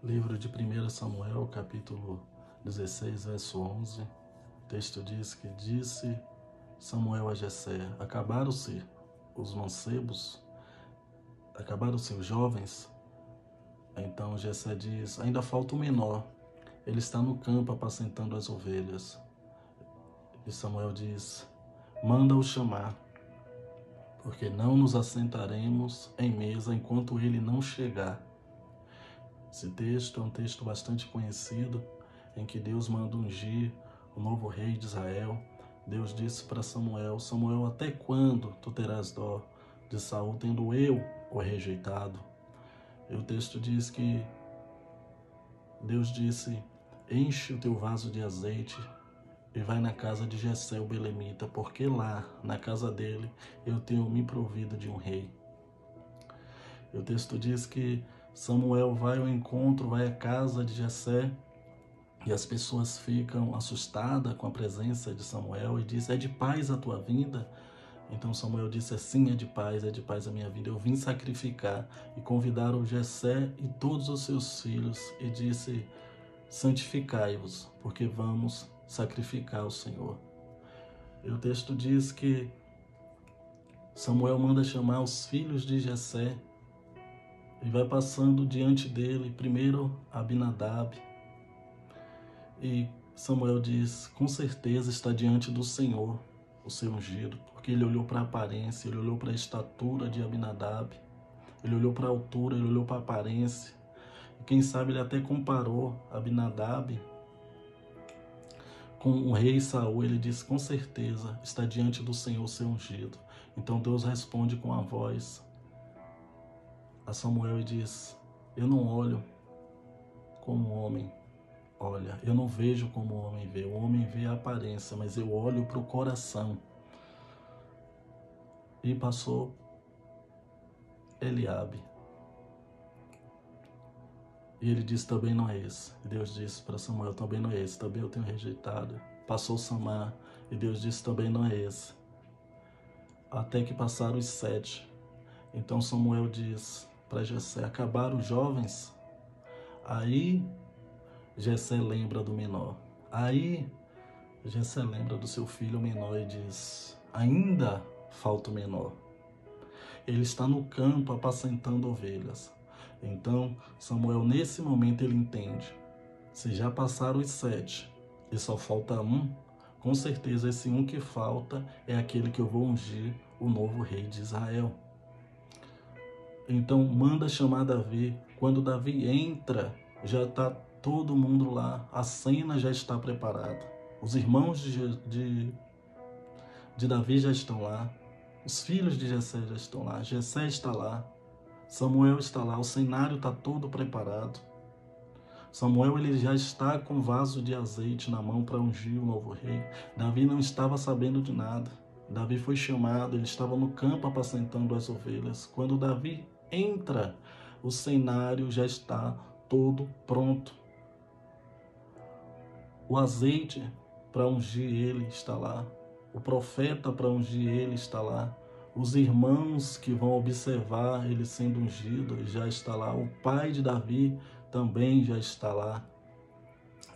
Livro de 1 Samuel, capítulo 16, verso 11. O texto diz que disse Samuel a Jessé: acabaram-se os mancebos, acabaram-se os jovens. Então Jessé diz: ainda falta o menor, ele está no campo apacentando as ovelhas. E Samuel diz: manda-o chamar, porque não nos assentaremos em mesa enquanto ele não chegar. Esse texto é um texto bastante conhecido, em que Deus manda ungir o novo rei de Israel. Deus disse para Samuel: Samuel, até quando tu terás dó de Saul, tendo eu o rejeitado? E o texto diz que Deus disse: enche o teu vaso de azeite e vai na casa de Jessé o belemita, porque lá, na casa dele, eu tenho me provido de um rei. E o texto diz que Samuel vai ao encontro, vai à casa de Jessé, e as pessoas ficam assustadas com a presença de Samuel e dizem: é de paz a tua vinda? Então Samuel disse: sim, é de paz a minha vida. Eu vim sacrificar. E convidaram Jessé e todos os seus filhos e disse: santificai-vos, porque vamos sacrificar ao Senhor. E o texto diz que Samuel manda chamar os filhos de Jessé e vai passando diante dele, primeiro Abinadab. E Samuel diz: com certeza está diante do Senhor o seu ungido, porque ele olhou para a aparência, ele olhou para a estatura de Abinadab, ele olhou para a altura, ele olhou para a aparência. E quem sabe ele até comparou Abinadab com o rei Saul. Ele disse: com certeza está diante do Senhor o seu ungido. Então Deus responde com a voz a Samuel e diz: eu não olho como o homem olha, eu não vejo como o homem vê. O homem vê a aparência, mas eu olho para o coração. E passou Eliabe. E ele disse: também não é esse. E Deus disse para Samuel: também não é esse, também eu tenho rejeitado. Passou Samar, e Deus disse: também não é esse. Até que passaram os 7. Então Samuel diz para Jessé: acabaram os jovens? Aí Jessé lembra do menor. Aí Jessé lembra do seu filho menor e diz: ainda falta o menor. Ele está no campo apacentando ovelhas. Então Samuel, nesse momento, ele entende: se já passaram os 7 e só falta um, com certeza esse um que falta é aquele que eu vou ungir, o novo rei de Israel. Então manda chamar Davi. Quando Davi entra, já está todo mundo lá, a cena já está preparada. Os irmãos de Davi já estão lá, os filhos de Jessé já estão lá, Jessé está lá, Samuel está lá, o cenário está todo preparado. Samuel, ele já está com um vaso de azeite na mão para ungir o novo rei. Davi não estava sabendo de nada. Davi foi chamado, ele estava no campo apacentando as ovelhas. Quando Davi entra, o cenário já está todo pronto. O azeite para ungir ele está lá. O profeta para ungir ele está lá. Os irmãos que vão observar ele sendo ungido já está lá. O pai de Davi também já está lá.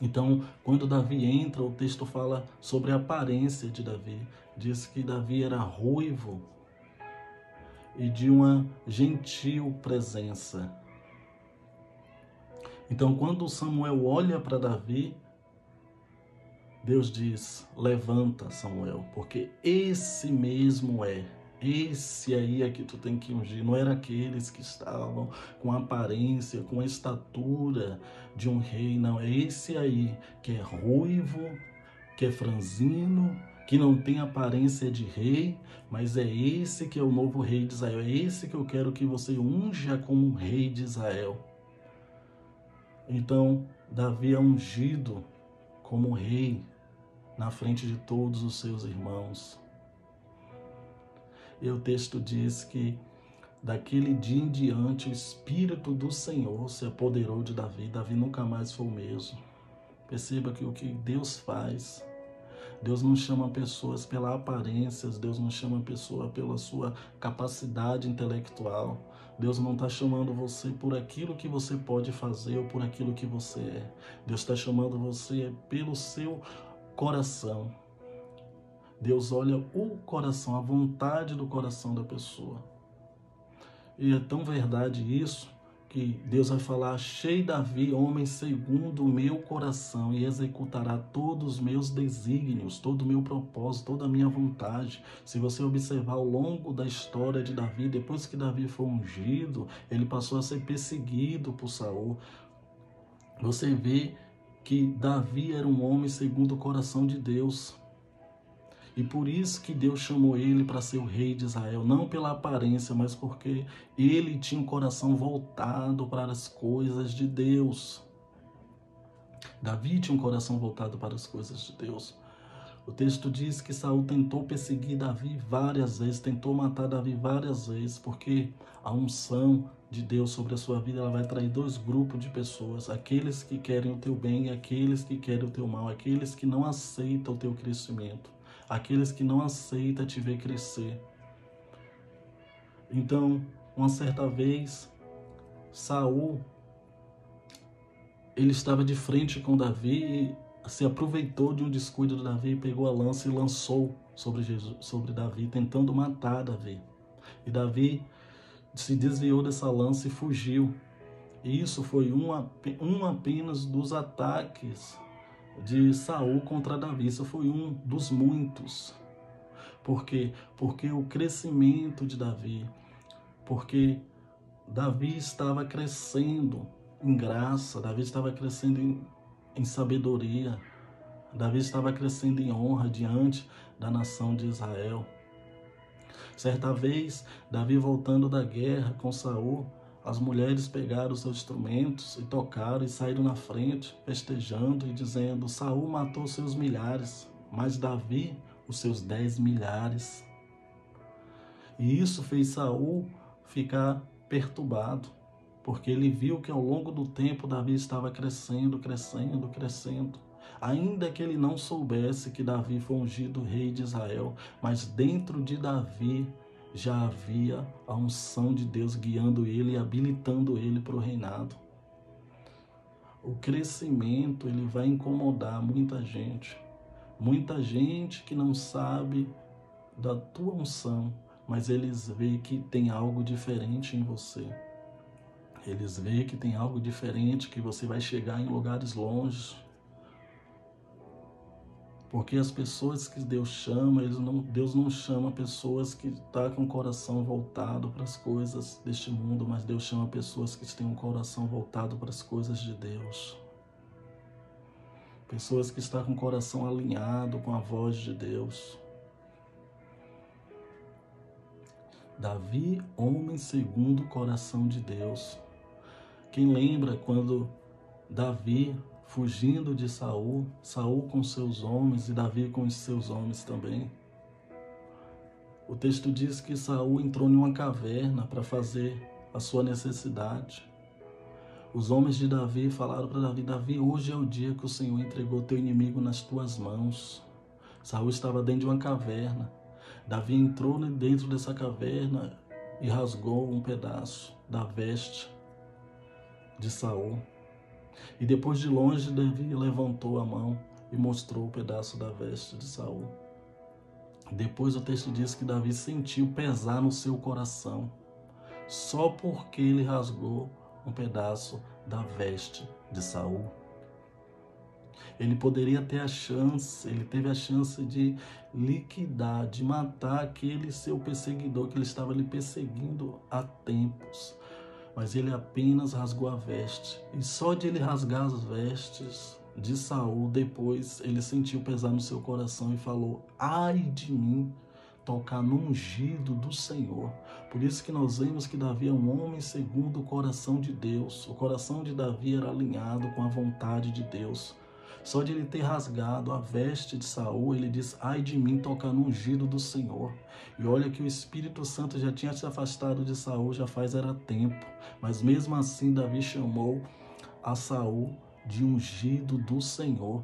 Então, quando Davi entra, o texto fala sobre a aparência de Davi. Diz que Davi era ruivo e de uma gentil presença. Então, quando Samuel olha para Davi, Deus diz: levanta, Samuel, porque esse mesmo é. Esse aí é que tu tem que ungir. Não era aqueles que estavam com a aparência, com a estatura de um rei. Não, é esse aí que é ruivo, que é franzino, que não tem aparência de rei, mas é esse que é o novo rei de Israel. É esse que eu quero que você unja como rei de Israel. Então, Davi é ungido como rei na frente de todos os seus irmãos. E o texto diz que daquele dia em diante o Espírito do Senhor se apoderou de Davi. Davi nunca mais foi o mesmo. Perceba que o que Deus faz, Deus não chama pessoas pela aparência, Deus não chama a pessoa pela sua capacidade intelectual. Deus não está chamando você por aquilo que você pode fazer ou por aquilo que você é. Deus está chamando você pelo seu coração. Deus olha o coração, a vontade do coração da pessoa. E é tão verdade isso, que Deus vai falar: achei Davi, homem segundo o meu coração, e executará todos os meus desígnios, todo o meu propósito, toda a minha vontade. Se você observar ao longo da história de Davi, depois que Davi foi ungido, ele passou a ser perseguido por Saul. Você vê que Davi era um homem segundo o coração de Deus. E por isso que Deus chamou ele para ser o rei de Israel, não pela aparência, mas porque ele tinha um coração voltado para as coisas de Deus. Davi tinha um coração voltado para as coisas de Deus. O texto diz que Saul tentou perseguir Davi várias vezes, tentou matar Davi várias vezes, porque a unção de Deus sobre a sua vida, ela vai trair dois grupos de pessoas: aqueles que querem o teu bem e aqueles que querem o teu mal, aqueles que não aceitam o teu crescimento, aqueles que não aceitam te ver crescer. Então, uma certa vez, Saul, ele estava de frente com Davi e se aproveitou de um descuido de Davi, pegou a lança e lançou sobre Davi, tentando matar Davi. E Davi se desviou dessa lança e fugiu. E isso foi um apenas dos ataques de Saul contra Davi. Isso foi um dos muitos. Por quê? Porque o crescimento de Davi, porque Davi estava crescendo em graça, Davi estava crescendo em sabedoria, Davi estava crescendo em honra diante da nação de Israel. Certa vez, Davi voltando da guerra com Saul, as mulheres pegaram os seus instrumentos e tocaram e saíram na frente, festejando e dizendo: Saul matou seus milhares, mas Davi os seus 10 milhares. E isso fez Saul ficar perturbado, porque ele viu que ao longo do tempo Davi estava crescendo, crescendo, crescendo. Ainda que ele não soubesse que Davi foi ungido rei de Israel, mas dentro de Davi já havia a unção de Deus guiando ele e habilitando ele para o reinado. O crescimento, ele vai incomodar muita gente que não sabe da tua unção, mas eles veem que tem algo diferente em você. Eles veem que tem algo diferente, que você vai chegar em lugares longe. Porque as pessoas que Deus chama, Deus não chama pessoas que estão com o coração voltado para as coisas deste mundo, mas Deus chama pessoas que têm um coração voltado para as coisas de Deus. Pessoas que estão com o coração alinhado com a voz de Deus. Davi, homem segundo o coração de Deus. Quem lembra quando Davi, fugindo de Saul, Saul com seus homens e Davi com os seus homens também. O texto diz que Saul entrou em uma caverna para fazer a sua necessidade. Os homens de Davi falaram para Davi: Davi, hoje é o dia que o Senhor entregou teu inimigo nas tuas mãos. Saul estava dentro de uma caverna. Davi entrou dentro dessa caverna e rasgou um pedaço da veste de Saul. E depois de longe, Davi levantou a mão e mostrou o pedaço da veste de Saul. Depois o texto diz que Davi sentiu pesar no seu coração, só porque ele rasgou um pedaço da veste de Saul. Ele poderia ter ele teve a chance de liquidar, de matar aquele seu perseguidor que ele estava lhe perseguindo há tempos. Mas ele apenas rasgou a veste. E só de ele rasgar as vestes de Saul, depois ele sentiu pesar no seu coração e falou: ai de mim, tocar no ungido do Senhor. Por isso que nós vemos que Davi é um homem segundo o coração de Deus. O coração de Davi era alinhado com a vontade de Deus. Só de ele ter rasgado a veste de Saul, ele diz: ai de mim, tocar no ungido do Senhor. E olha que o Espírito Santo já tinha se afastado de Saul, já era tempo. Mas mesmo assim, Davi chamou a Saul de ungido do Senhor.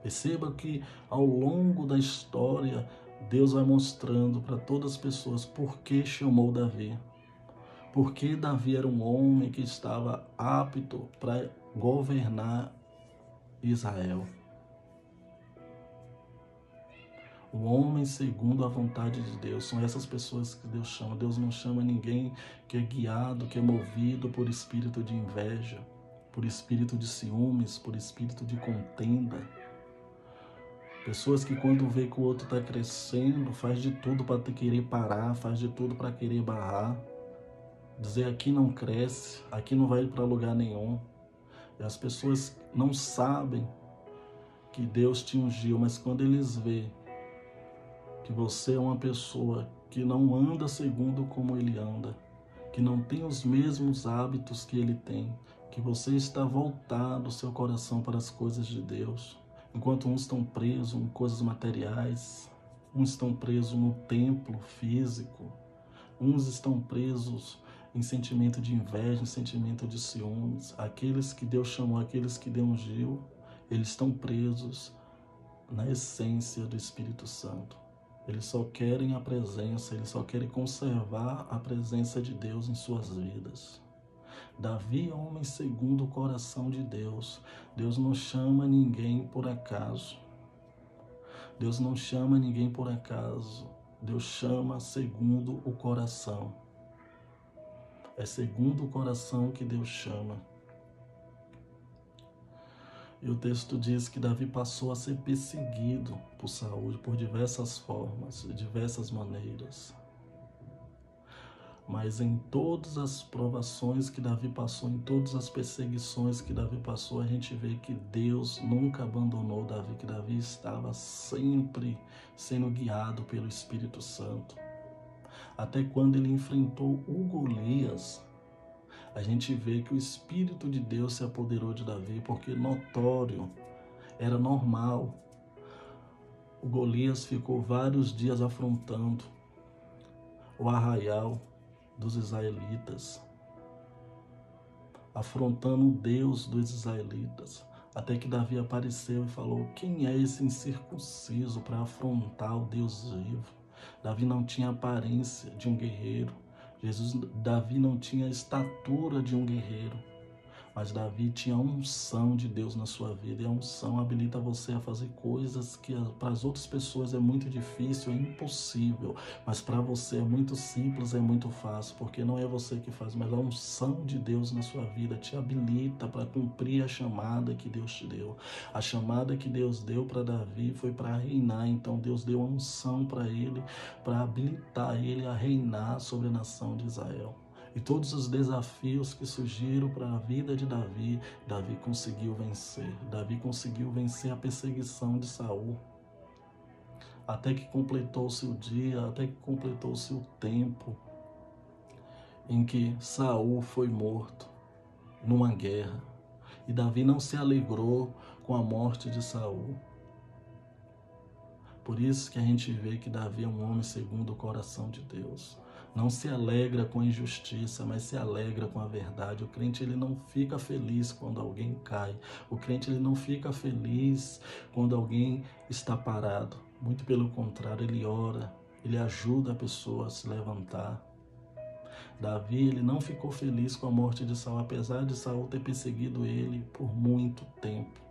Perceba que ao longo da história, Deus vai mostrando para todas as pessoas por que chamou Davi. Porque Davi era um homem que estava apto para governar Israel. O homem segundo a vontade de Deus. São essas pessoas que Deus chama. Deus não chama ninguém que é guiado, que é movido por espírito de inveja, por espírito de ciúmes, por espírito de contenda. Pessoas que quando vê que o outro está crescendo, faz de tudo para querer parar, faz de tudo para querer barrar. Dizer aqui não cresce, aqui não vai para lugar nenhum. E as pessoas não sabem que Deus te ungiu, mas quando eles veem que você é uma pessoa que não anda segundo como ele anda, que não tem os mesmos hábitos que ele tem, que você está voltado o seu coração para as coisas de Deus, enquanto uns estão presos em coisas materiais, uns estão presos no templo físico, uns estão presos em sentimento de inveja, em sentimento de ciúmes. Aqueles que Deus chamou, aqueles que Deus ungiu, eles estão presos na essência do Espírito Santo. Eles só querem a presença, eles só querem conservar a presença de Deus em suas vidas. Davi é homem segundo o coração de Deus. Deus não chama ninguém por acaso. Deus não chama ninguém por acaso. Deus chama segundo o coração. É segundo o coração que Deus chama. E o texto diz que Davi passou a ser perseguido por Saul por diversas formas, de diversas maneiras. Mas em todas as provações que Davi passou, em todas as perseguições que Davi passou, a gente vê que Deus nunca abandonou Davi, que Davi estava sempre sendo guiado pelo Espírito Santo. Até quando ele enfrentou o Golias, a gente vê que o Espírito de Deus se apoderou de Davi, porque notório, era normal. O Golias ficou vários dias afrontando o arraial dos israelitas, afrontando o Deus dos israelitas, até que Davi apareceu e falou: quem é esse incircunciso para afrontar o Deus vivo? Davi não tinha aparência de um guerreiro. Davi não tinha a estatura de um guerreiro, mas Davi tinha a unção de Deus na sua vida, e a unção habilita você a fazer coisas que para as outras pessoas é muito difícil, é impossível, mas para você é muito simples, é muito fácil, porque não é você que faz, mas a unção de Deus na sua vida te habilita para cumprir a chamada que Deus te deu. A chamada que Deus deu para Davi foi para reinar, então Deus deu a unção para ele, para habilitar ele a reinar sobre a nação de Israel. E todos os desafios que surgiram para a vida de Davi, Davi conseguiu vencer. Davi conseguiu vencer a perseguição de Saul. Até que completou-se o dia, até que completou-se o tempo em que Saul foi morto numa guerra. E Davi não se alegrou com a morte de Saul. Por isso que a gente vê que Davi é um homem segundo o coração de Deus. Não se alegra com a injustiça, mas se alegra com a verdade. O crente ele não fica feliz quando alguém cai. O crente ele não fica feliz quando alguém está parado. Muito pelo contrário, ele ora, ele ajuda a pessoa a se levantar. Davi ele não ficou feliz com a morte de Saul, apesar de Saul ter perseguido ele por muito tempo.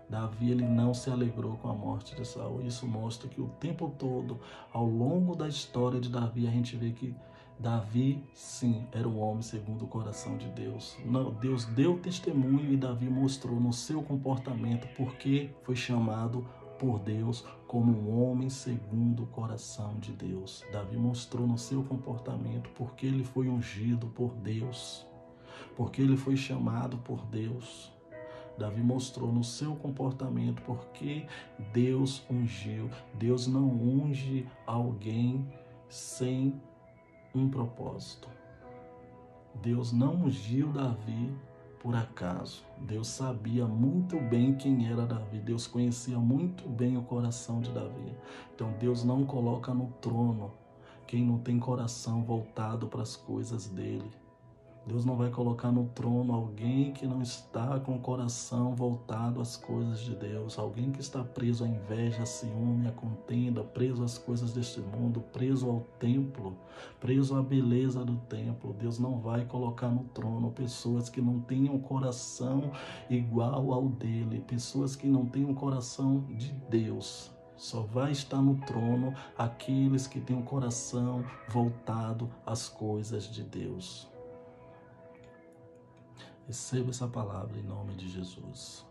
Davi ele não se alegrou com a morte de Saul. Isso mostra que o tempo todo, ao longo da história de Davi, a gente vê que Davi, sim, era um homem segundo o coração de Deus. Não, Deus deu testemunho e Davi mostrou no seu comportamento porque foi chamado por Deus como um homem segundo o coração de Deus. Davi mostrou no seu comportamento porque ele foi ungido por Deus, porque ele foi chamado por Deus. Davi mostrou no seu comportamento porque Deus ungiu. Deus não unge alguém sem um propósito. Deus não ungiu Davi por acaso. Deus sabia muito bem quem era Davi. Deus conhecia muito bem o coração de Davi. Então Deus não coloca no trono quem não tem coração voltado para as coisas dele. Deus não vai colocar no trono alguém que não está com o coração voltado às coisas de Deus, alguém que está preso à inveja, à ciúme, à contenda, preso às coisas deste mundo, preso ao templo, preso à beleza do templo. Deus não vai colocar no trono pessoas que não tenham coração igual ao dele, pessoas que não tenham coração de Deus. Só vai estar no trono aqueles que têm o coração voltado às coisas de Deus. Receba essa palavra em nome de Jesus.